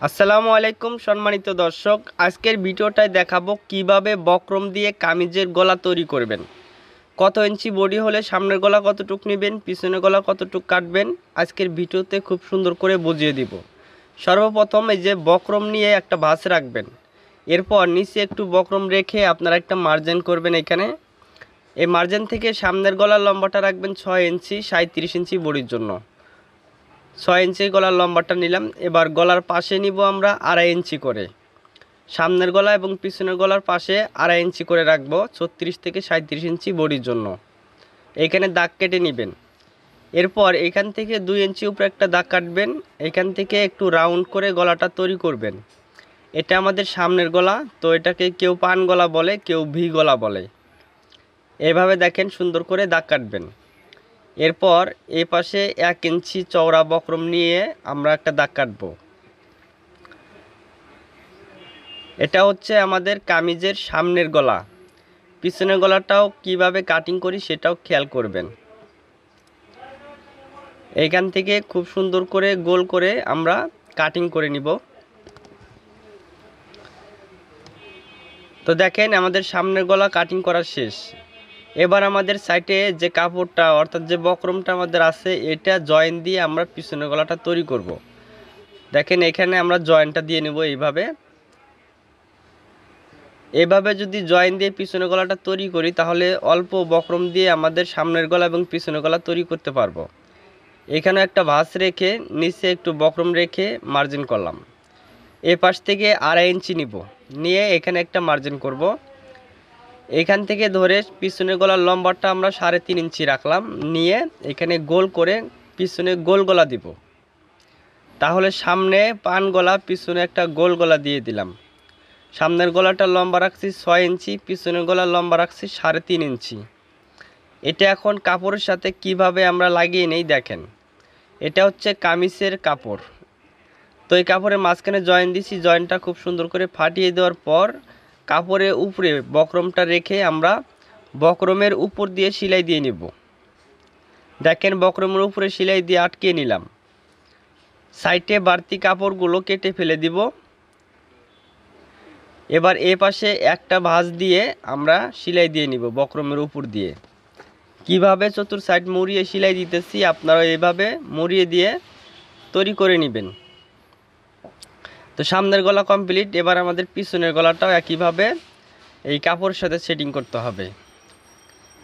আসসালামু আলাইকুম সম্মানিত দর্শক, আজকের ভিডিওটায় দেখাবো কিভাবে বক্রম দিয়ে কামিজের গলা তৈরি করবেন। কত ইঞ্চি বডি হলে সামনের গলা কতটুক নেবেন, পিছনের গলা কতটুক কাটবেন, আজকের ভিডিওতে খুব সুন্দর করে বুঝিয়ে দিব। সর্বপ্রথম এই যে বক্রম নিয়ে একটা ভাঁজ রাখবেন, এরপর নিচে একটু বক্রম রেখে আপনারা একটা মার্জিন করবেন। এখানে এই মার্জিন থেকে সামনের গলার লম্বাটা রাখবেন 6 ইঞ্চি, 37 ইঞ্চি বডির জন্য 6 ইঞ্চি গলার লম্বাটা নিলাম। এবার গলার পাশে নিব আমরা 2.5 ইঞ্চি করে, সামনের গলা এবং পিছনের গলার পাশে 2.5 ইঞ্চি করে রাখবো 36 থেকে 37 ইঞ্চি বডির জন্য। এইখানে দাগ কেটে নেবেন। এরপর এখান থেকে 2 ইঞ্চি উপরে একটা দাগ কাটবেন, এখান থেকে একটু রাউন্ড করে গলাটা তৈরি করবেন। এটা আমাদের সামনের গলা, তো এটাকে কেউ পান গলা বলে, কেউ ভি গলা বলে। এভাবে দেখেন সুন্দর করে দাগ কাটবেন। এরপর এই পাশে 1 ইঞ্চি চওড়া বক্রম নিয়ে আমরা একটা দাগ কাটবো। এটা হচ্ছে আমাদের কামিজের সামনের গলা। পিছনের গলাটাও কিভাবে কাটিং করি সেটাও খেয়াল করবেন। এইখান থেকে খুব সুন্দর করে গোল করে আমরা কাটিং করে নিব। তো দেখেন আমাদের সামনের গলা কাটিং করা শেষ। এবার আমাদের সাইডে যে কাপড়টা অর্থাৎ যে বক্রমটা আমাদের আছে এটা জয়েন দিয়ে আমরা পিছনের গলাটা তৈরি করব। দেখেন এখানে আমরা জয়েনটা দিয়ে নেব। এভাবে যদি জয়েন দিয়ে পিছনের গলাটা তৈরি করি তাহলে অল্প বক্রম দিয়ে আমাদের সামনের গলা এবং পিছনের গলা তৈরি করতে পারবো। এখানে একটা ভাঁজ রেখে নিচে একটু বক্রম রেখে মার্জিন করলাম। এই পাশ থেকে 2.5 ইঞ্চি নিয়ে এখানে একটা মার্জিন করব। এখান থেকে ধরে পিছনের গলার লম্বাটা আমরা 3.5 ইঞ্চি রাখলাম, নিয়ে এখানে গোল করে পিছনে গোল গলা দিব। তাহলে সামনে পান গলা, পিছনে একটা গোল গলা দিয়ে দিলাম। সামনের গলাটা লম্বা রাখছি 6 ইঞ্চি, পিছনের গলার লম্বা রাখছি 3.5 ইঞ্চি। এটা এখন কাপড়ের সাথে কিভাবে আমরা লাগিয়ে নেই দেখেন। এটা হচ্ছে কামিজের কাপড়, তো এই কাপড়ের মাঝখানে জয়েন দিছি। জয়েনটা খুব সুন্দর করে ফাটিয়ে দেওয়ার পর কাপড়ের উপরে বক্রমটা রেখে আমরা বক্রমের উপর দিয়ে সেলাই দিয়ে নিব। দেখেন বক্রমের উপরে সেলাই দিয়ে আটকিয়ে নিলাম। সাইডে বাড়তি কাপড়গুলো কেটে ফেলে দিব। এবার এ পাশে একটা ভাঁজ দিয়ে আমরা সেলাই দিয়ে নিব বক্রমের উপর দিয়ে। কিভাবে চতুর সাইড মুড়িয়ে সেলাই দিতেছি আপনারা এভাবে মুড়িয়ে দিয়ে তৈরি করে নেবেন। তো সামনের গলা কমপ্লিট। এবার আমাদের পিছনের গলাটাও একইভাবে এই কাপড়ের সাথে সেটিং করতে হবে।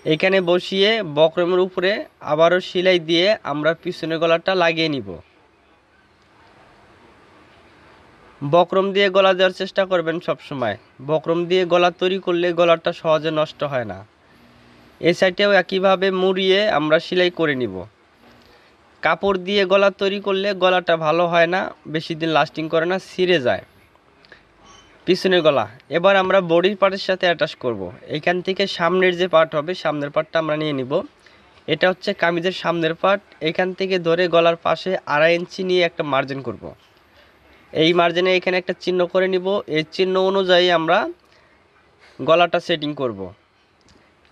এখানে বসিয়ে বক্রমের উপরে আবারও সেলাই দিয়ে আমরা পিছনের গলাটা লাগিয়ে নিব। বক্রম দিয়ে গলা দেওয়ার চেষ্টা করবেন সব সময়। বক্রম দিয়ে গলা তৈরি করলে গলাটা সহজে নষ্ট হয় না। এই সাইডেও একইভাবে মুড়িয়ে আমরা সেলাই করে নিব। কাপড় দিয়ে গলা তৈরি করলে গলাটা ভালো হয় না, বেশি দিন লাস্টিং করে না, ছিঁড়ে যায়। পিছনের গলা এবার আমরা বডির পার্টের সাথে অ্যাটাচ করব। এইখান থেকে সামনের যে পার্ট হবে সামনের পার্টটা আমরা নিয়ে নিব। এটা হচ্ছে কামিজের সামনের পার্ট। এখান থেকে ধরে গলার পাশে 2.5 ইঞ্চি নিয়ে একটা মার্জিন করব। এই মার্জিনে এখানে একটা চিহ্ন করে নিব। এই চিহ্ন অনুযায়ী আমরা গলাটা সেটিং করব।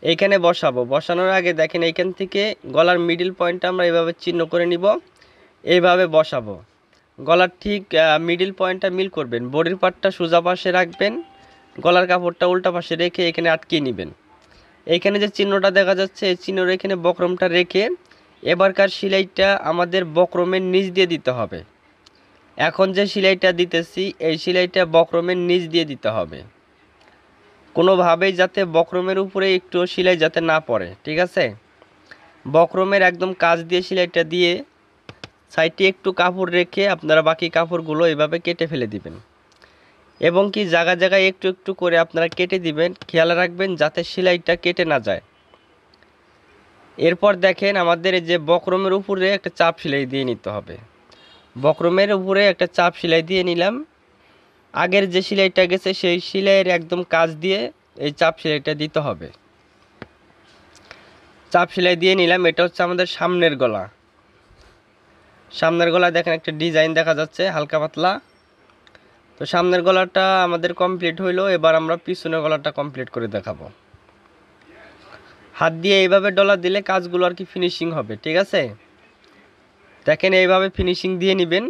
এইখানে বসাবো। বসানোর আগে দেখেন এইখান থেকে গলার মিডল পয়েন্টটা আমরা এইভাবে চিহ্ন করে নিব। এইভাবে বসাবো। গলার ঠিক মিডল পয়েন্টটা মিল করবেন। বডির পার্টটা সোজা পাশে রাখবেন, গলার কাপড়টা উল্টা পাশে রেখে এখানে আটকিয়ে নেবেন। এইখানে যে চিহ্নটা দেখা যাচ্ছে এই চিহ্নের এখানে বক্রমটা রেখে এবারকার সেলাইটা আমাদের বক্রমের নিচ দিয়ে দিতে হবে। এখন যে সেলাইটা দিতেছি এই সেলাইটা বক্রমের নিচ দিয়ে দিতে হবে, কোনোভাবেই যাতে বক্রমের উপরে একটু সেলাই যাতে না পড়ে, ঠিক আছে। বক্রমের একদম কাজ দিয়ে সেলাইটা দিয়ে সাইডে একটু কাপড় রেখে আপনারা বাকি কাপড়গুলো এভাবে কেটে ফেলে দিবেন, এবং কি জায়গায় জায়গায় একটু একটু করে আপনারা কেটে দিবেন। খেয়াল রাখবেন যাতে সেলাইটা কেটে না যায়। এরপর দেখেন আমাদের এই যে বক্রমের উপরে একটা চাপ সেলাই দিয়ে নিতে হবে। বক্রমের উপরে একটা চাপ সেলাই দিয়ে নিলাম। আগের যে সেলাইটা গেছে সেই সেলাইয়ের একদম কাজ দিয়ে এই চাপ সেলাইটা দিতে হবে। চাপ সেলাই দিয়ে নিলাম। এটা হচ্ছে আমাদের সামনের গলা। সামনের গলায় দেখেন একটা ডিজাইন দেখা যাচ্ছে হালকা পাতলা। তো সামনের গলাটা আমাদের কমপ্লিট হইলো। এবার আমরা পিছনের গলাটা কমপ্লিট করে দেখাবো। হাত দিয়ে এইভাবে ডলা দিলে কাজগুলো আর কি ফিনিশিং হবে, ঠিক আছে। দেখেন এইভাবে ফিনিশিং দিয়ে নেবেন।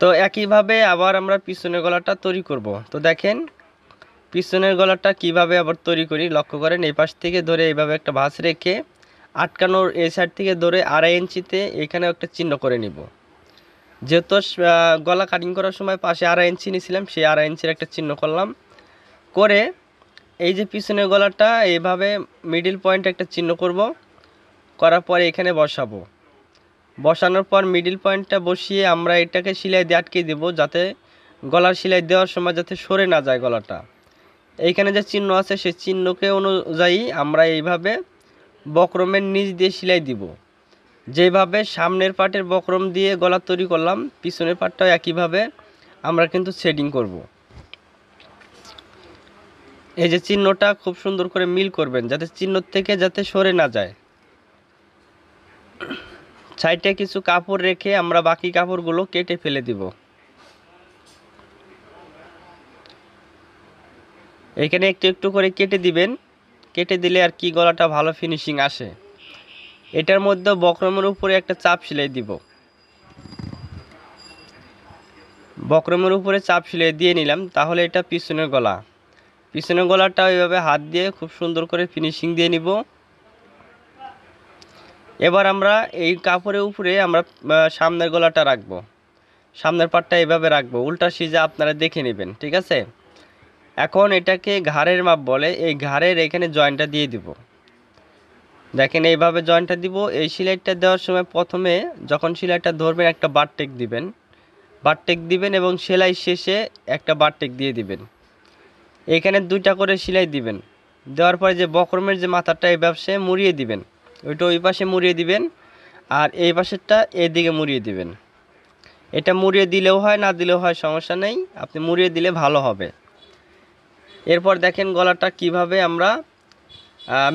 তো একইভাবে আবার আমরা পিছনের গলাটা তৈরি করব। তো দেখেন পিছনের গলাটা কিভাবে আবার তৈরি করি লক্ষ্য করেন। এই পাশ থেকে ধরে এইভাবে একটা ভাঁজ রেখে আটকানোর এই সাইড থেকে ধরে 2.5 ইঞ্চিতে এখানে একটা চিহ্ন করে নিব। যেহেতু গলা কাটিং করার সময় পাশে 2.5 ইঞ্চি নিয়েছিলাম, সেই 2.5 ইঞ্চির একটা চিহ্ন করলাম। করে এই যে পিছনের গলাটা এইভাবে মিডিল পয়েন্টে একটা চিহ্ন করব, করার পরে এখানে বসাবো। বসানোর পর মিডিল পয়েন্টটা বসিয়ে আমরা এটাকে সেলাই দিয়ে আটকে দেবো, যাতে গলার সেলাই দেওয়ার সময় যাতে সরে না যায় গলাটা। এইখানে যে চিহ্ন আছে সেই চিহ্নকে অনুযায়ী আমরা এইভাবে বক্রমের নিচ দিয়ে সেলাই দিব। যেভাবে সামনের পার্টের বক্রম দিয়ে গলা তৈরি করলাম, পিছনের পার্টটাও একইভাবে আমরা কিন্তু সেটিং করব। এই যে চিহ্নটা খুব সুন্দর করে মিল করবেন, যাতে চিহ্ন থেকে যাতে সরে না যায়। সাইডে কিছু কাপড় রেখে আমরা বাকি কাপড়গুলো কেটে ফেলে দিব। এখানে একটু একটু করে কেটে দিবেন, কেটে দিলে আর কি গলাটা ভালো ফিনিশিং আসে। এটার মধ্যে বক্রমের উপরে একটা চাপ সেলাই দিব। বক্রমের উপরে চাপ সেলাই দিয়ে নিলাম, তাহলে এটা পিছনের গলা। পিছনের গলাটা ওইভাবে হাত দিয়ে খুব সুন্দর করে ফিনিশিং দিয়ে নিব। এবার আমরা এই কাপড়ের উপরে আমরা সামনের গলাটা রাখবো, সামনের পাটটা এইভাবে রাখবো, উল্টা সিজা আপনারা দেখে নেবেন, ঠিক আছে। এখন এটাকে ঘাড়ের মাপ বলে, এই ঘাড়ের এখানে জয়েন্টটা দিয়ে দিব। দেখেন এইভাবে জয়েন্টটা দিব। এই সেলাইটা দেওয়ার সময় প্রথমে যখন সেলাইটা ধরবেন একটা বারটেক দিবেন, বারটেক দিবেন এবং সেলাই শেষে একটা বারটেক দিয়ে দিবেন। এখানে 2টা করে সেলাই দিবেন। দেওয়ার পরে যে বক্রমের যে মাথাটা এই পাশে মুড়িয়ে দিবেন, ওইটা ওই পাশে মুড়িয়ে দিবেন, আর এই পাশেরটা এদিকে মুড়িয়ে দিবেন। এটা মুড়িয়ে দিলেও হয়, না দিলেও হয়, সমস্যা নেই, আপনি মুড়িয়ে দিলে ভালো হবে। এরপর দেখেন গলাটা কিভাবে আমরা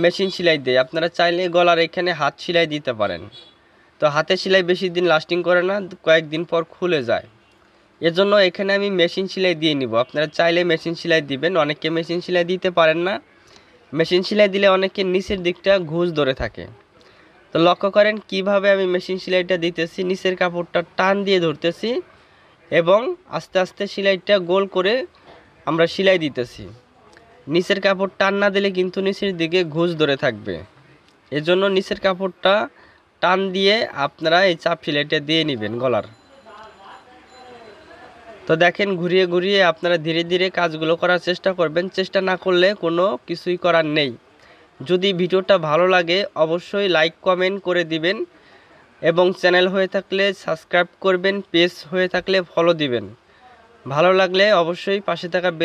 মেশিন সেলাই দেই। আপনারা চাইলে গলার এখানে হাত সেলাই দিতে পারেন। তো হাতে সেলাই বেশি দিন লাস্টিং করে না, কয়েকদিন পর খুলে যায়। এজন্য এখানে আমি মেশিন সেলাই দিয়ে নিব। আপনারা চাইলে মেশিন সেলাই দিবেন, অনেকে মেশিন সেলাই দিতে পারেন না। মেশিন সেলাই দিলে অনেকে নিচের দিকটা ঘুষ ধরে থাকে। তো লক্ষ্য করেন কিভাবে আমি মেশিন সেলাইটা দিতেছি। নিচের কাপড়টা টান দিয়ে ধরতেছি এবং আস্তে আস্তে সেলাইটা গোল করে আমরা সেলাই দিতেছি। নিচের কাপড় টান না দিলে কিন্তু নিচের দিকে ঘুষ ধরে থাকবে। এজন্য নিচের কাপড়টা টান দিয়ে আপনারা এই চাপ সেলাইটা দিয়ে নেবেন গলার। তো দেখেন ঘুরিয়ে ঘুরিয়ে আপনারা ধীরে ধীরে কাজগুলো করার চেষ্টা করবেন। চেষ্টা না করলে কোনো কিছুই করার নেই। যদি ভিডিওটা ভালো লাগে অবশ্যই লাইক কমেন্ট করে দিবেন এবং চ্যানেল হয়ে থাকলে সাবস্ক্রাইব করবেন, পেজ হয়ে থাকলে ফলো দিবেন। ভালো লাগলে অবশ্যই পাশে থাকা বেল